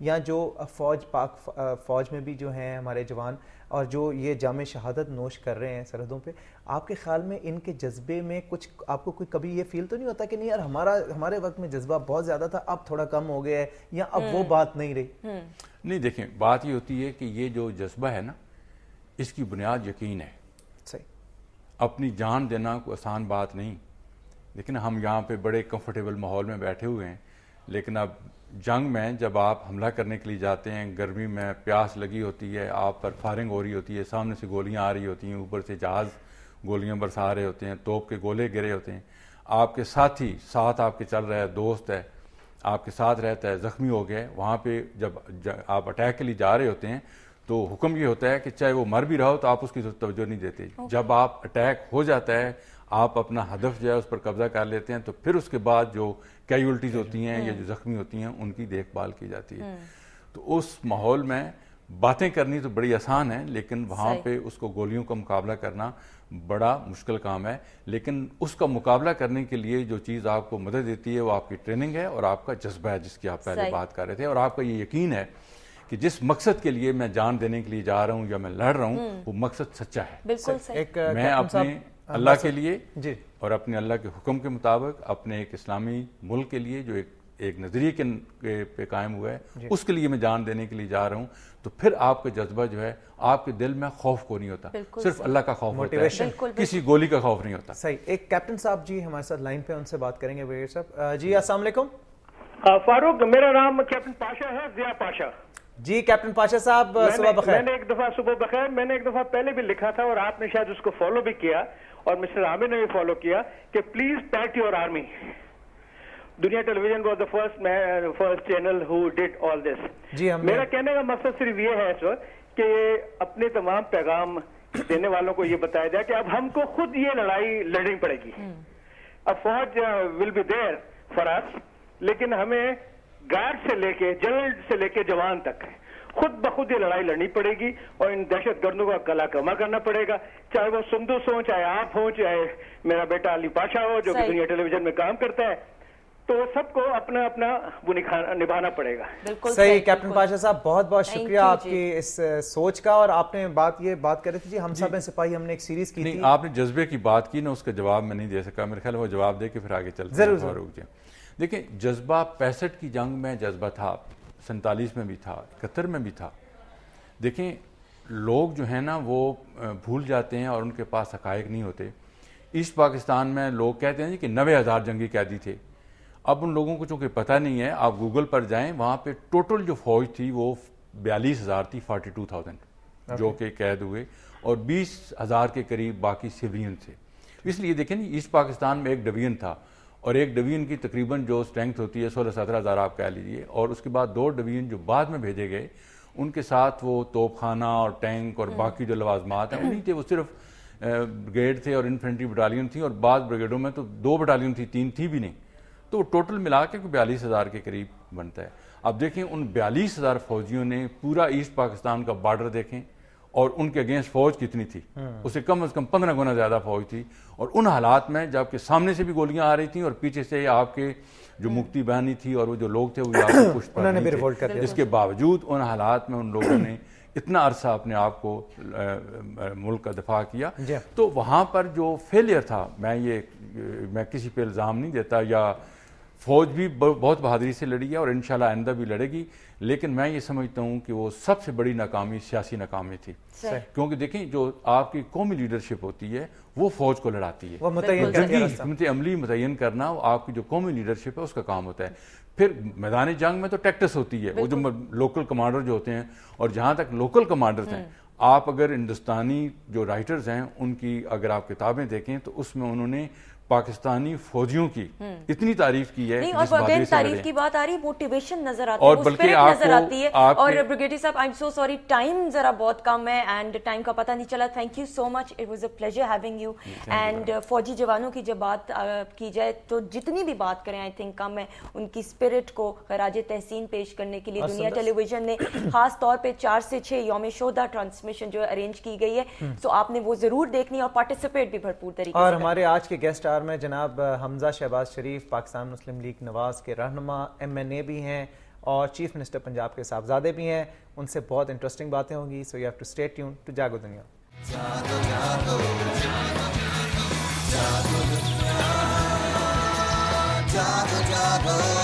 یا جو فوج میں بھی جو ہیں ہمارے جوان اور جو یہ جام شہادت نوش کر رہے ہیں سرحدوں پہ، آپ کے خیال میں ان کے جذبے میں کچھ آپ کو کوئی کبھی یہ فیل تو نہیں ہوتا کہ نہیں یار ہمارے وقت میں جذبہ بہت زیادہ تھا، اب تھوڑا کم ہو گیا ہے، یا اب وہ بات نہیں رہی؟ نہیں، دیکھیں بات یہ ہوتی ہے کہ یہ جو جذبہ ہے نا، اس کی بنیاد یقین ہے۔ صحیح۔ اپنی جان دینا کوئی آسان بات نہیں، لیکن ہم یہاں پہ بڑے کمفرٹیبل ماحول میں بیٹھے ہوئے ہیں، لیکن اب جنگ میں جب آپ حملہ کرنے کے لیے جاتے ہیں، گرمی میں پیاس لگی ہوتی ہے، آپ پر فائرنگ ہو رہی ہوتی ہے، سامنے سے گولیاں آ رہی ہوتی ہیں، اوپر سے جہاز گولیاں برسا رہے ہوتے ہیں، توپ کے گولے گرے ہوتے ہیں، آپ کے ساتھی ساتھ آپ کے چل رہا ہے، دوست ہے آپ کے ساتھ رہتا ہے، زخمی ہو گئے، وہاں پہ جب آپ اٹیک کے لیے جا رہے ہوتے ہیں تو حکم یہ ہوتا ہے کہ چاہے وہ مر بھی رہا ہو تو آپ اس کی توجہ نہیں دیتے۔ جب آپ اٹیک ہو جاتا ہے، آپ اپنا ہدف جو ہے اس پر قبضہ کر لیتے ہیں، تو پھر اس کے بعد جو کیجولٹیز ہوتی ہیں یا جو زخمی ہوتی ہیں ان کی دیکھ بھال کی جاتی ہے۔ تو اس ماحول میں باتیں کرنی تو بڑی آسان ہے، لیکن وہاں پہ اس کو گولیوں کا مقابلہ کرنا بڑا مشکل کام ہے۔ لیکن اس کا مقابلہ کرنے کے لیے جو چیز آپ کو مدد دیتی ہے وہ آپ کی ٹریننگ ہے اور آپ کا جذبہ ہے، جس کی آپ پہلے بات کر رہے تھے، اور آپ کا یہ یقین ہے کہ جس مقصد کے لیے میں جان دینے کے لیے جا رہا ہوں یا میں لڑ رہا ہوں وہ مقصد سچا ہے۔ بالکل صحیح۔ میں اپنے اللہ کے لیے اور اپنے اللہ کے حکم کے مطابق اپنے ایک اسلامی ملک کے لیے جو ایک نظریے کے پہ قائم ہوا ہے، اس کے لیے میں جان دینے کے لیے جا رہا ہوں، تو پھر آپ کا جذبہ جو ہے، آپ کے دل میں خوف کو نہیں ہوتا، صرف اللہ کا خوف ہوتا ہے، کسی گولی کا خوف نہیں ہوتا۔ صحیح۔ ایک کیپٹن صاحب جی ہمارے ساتھ لائن پہ، ان سے بات کریں گے۔ وزیر صاحب جی السلام علیکم۔ فاروق، میرا نام کیپٹن پاشا ہے، ضیاء پاشا۔ جی کیپٹن پاشا صاحب صبح بخیر۔ میں نے ایک دفعہ صبح بخیر، میں نے ایک دفعہ پہلے بھی لکھا تھا اور آپ نے شاید اس کو فالو بھی کیا اور مسٹر عامر نے بھی فالو کیا کہ please pet your army. Dunya television was the first channel who did all this. جی میرا کہنے کا مقصد صرف یہ ہے اس وقت کہ اپنے تمام پیغام دینے والوں کو یہ بتایا جائے کہ اب ہم کو خود یہ لڑائی لڑنی پڑے گی۔ اب فوج ول بی دیر فار اس، لیکن ہمیں گارڈ سے لے کے جنرل سے لے کے جوان تک خود بخود یہ لڑائی لڑنی پڑے گی اور ان دہشت گردوں کا کلا کما کرنا پڑے گا، چاہے وہ سندس ہوں، چاہے آپ ہوں، چاہے میرا بیٹا علی پاشا ہو جو کہ دنیا ٹیلی ویژن میں کام کرتا ہے، تو سب کو اپنا اپنا وہ نبھانا پڑے گا۔ صحیح کیپٹن پاشا صاحب، بہت بہت شکریہ آپ کی اس سوچ کا، اور آپ نے بات کر رہی تھی جی ہم سب سپاہی، ہم نے ایک سیریز کی تھی۔ آپ نے جذبے کی بات کی نا، اس کا جواب میں نہیں دے سکا، میرے خیال وہ جواب دے کے پھر آگے چلتے ہیں۔ فاروق جی دیکھیں، جذبہ 65 کی جنگ میں جذبہ تھا، 47 میں بھی تھا، 71 میں بھی تھا۔ دیکھیں لوگ جو ہیں نا وہ بھول جاتے ہیں اور ان کے پاس حقائق نہیں ہوتے۔ ایسٹ پاکستان میں لوگ کہتے ہیں کہ 90,000 جنگی قیدی تھے، اب ان لوگوں کو چونکہ پتہ نہیں ہے، آپ گوگل پر جائیں، وہاں پہ ٹوٹل جو فوج تھی وہ 42,000 تھی، 42,000 جو کہ قید ہوئے، اور 20,000 کے قریب باقی سیولین تھے۔ اس لیے دیکھیں ایسٹ پاکستان میں ایک ڈویژن تھا، اور ایک ڈویژن کی تقریباً جو اسٹرینتھ ہوتی ہے 16-17 ہزار آپ کہہ لیجیے، اور اس کے بعد 2 ڈویژن جو بعد میں بھیجے گئے ان کے ساتھ وہ توپ خانہ اور ٹینک اور باقی جو لوازمات ہیں وہ نہیں تھے، وہ صرف بریگیڈ تھے اور انفینٹری بٹالین تھی، اور بعض بریگیڈوں میں تو 2 بٹالین تھی، 3 تھی بھی نہیں، تو ٹوٹل ملا کے 42,000 کے قریب بنتا ہے۔ اب دیکھیں ان 42,000 فوجیوں نے پورا ایسٹ پاکستان کا بارڈر دیکھیں، اور ان کے اگینسٹ فوج کتنی تھی، اسے کم از کم 15 گنا زیادہ فوج تھی، اور ان حالات میں جب کہ سامنے سے بھی گولیاں آ رہی تھیں اور پیچھے سے آپ کے جو مکتی بہانی تھی اور وہ جو لوگ تھے وہ آپ کو پشت پر نہیں تھے، اس کے باوجود ان حالات میں ان لوگوں نے اتنا عرصہ اپنے آپ کو ملک کا دفاع کیا۔ تو وہاں پر جو فیلئر تھا، میں کسی پہ الزام نہیں دیتا، یا فوج بھی بہت بہادری سے لڑی ہے اور انشاءاللہ آئندہ بھی لڑے گی، لیکن میں یہ سمجھتا ہوں کہ وہ سب سے بڑی ناکامی سیاسی ناکامی تھی، کیونکہ دیکھیں جو آپ کی قومی لیڈرشپ ہوتی ہے وہ فوج کو لڑاتی ہے، جنگی حکمت عملی متعین کرنا وہ آپ کی جو قومی لیڈرشپ ہے اس کا کام ہوتا ہے۔ پھر میدان جنگ میں تو ٹیکٹس ہوتی ہے، وہ جو لوکل کمانڈر جو ہوتے ہیں، اور جہاں تک لوکل کمانڈرز ہیں، آپ اگر ہندوستانی جو رائٹرز ہیں ان کی اگر آپ کتابیں دیکھیں تو اس میں انہوں نے پاکستانی فوجیوں کی اتنی تعریف کی ہے، اور تعریف کی بات آ رہی، موٹیویشن نظر آتی ہے، اسپرٹ نظر آتی ہے، اور بریگیڈیئر صاحب I am so sorry, time ذرا بہت کم ہے اینڈ ٹائم کا پتہ نہیں چلا۔ Thank you so much, it was a pleasure having you. And فوجی جوانوں کی جب بات کی جائے تو جتنی بھی بات کریں آئی تھنک کم ہے، ان کی اسپرٹ کو خراج تحسین پیش کرنے کے لیے دنیا ٹیلی ویژن نے خاص طور پہ 4 سے 6 یوم شہداء ٹرانسمیشن جو ارینج کی گئی ہے، سو آپ نے وہ ضرور دیکھنی اور پارٹیسپیٹ بھی بھرپور طریقے سے۔ اور ہمارے آج کے گیسٹ میں جناب حمزہ شہباز شریف، پاکستان مسلم لیگ نواز کے رہنما، MNA بھی ہیں، اور چیف منسٹر پنجاب کے صاحبزادے بھی ہیں, ان سے بہت انٹرسٹنگ باتیں ہوں گی. So you have to stay tune to Jago Dunya. Jago,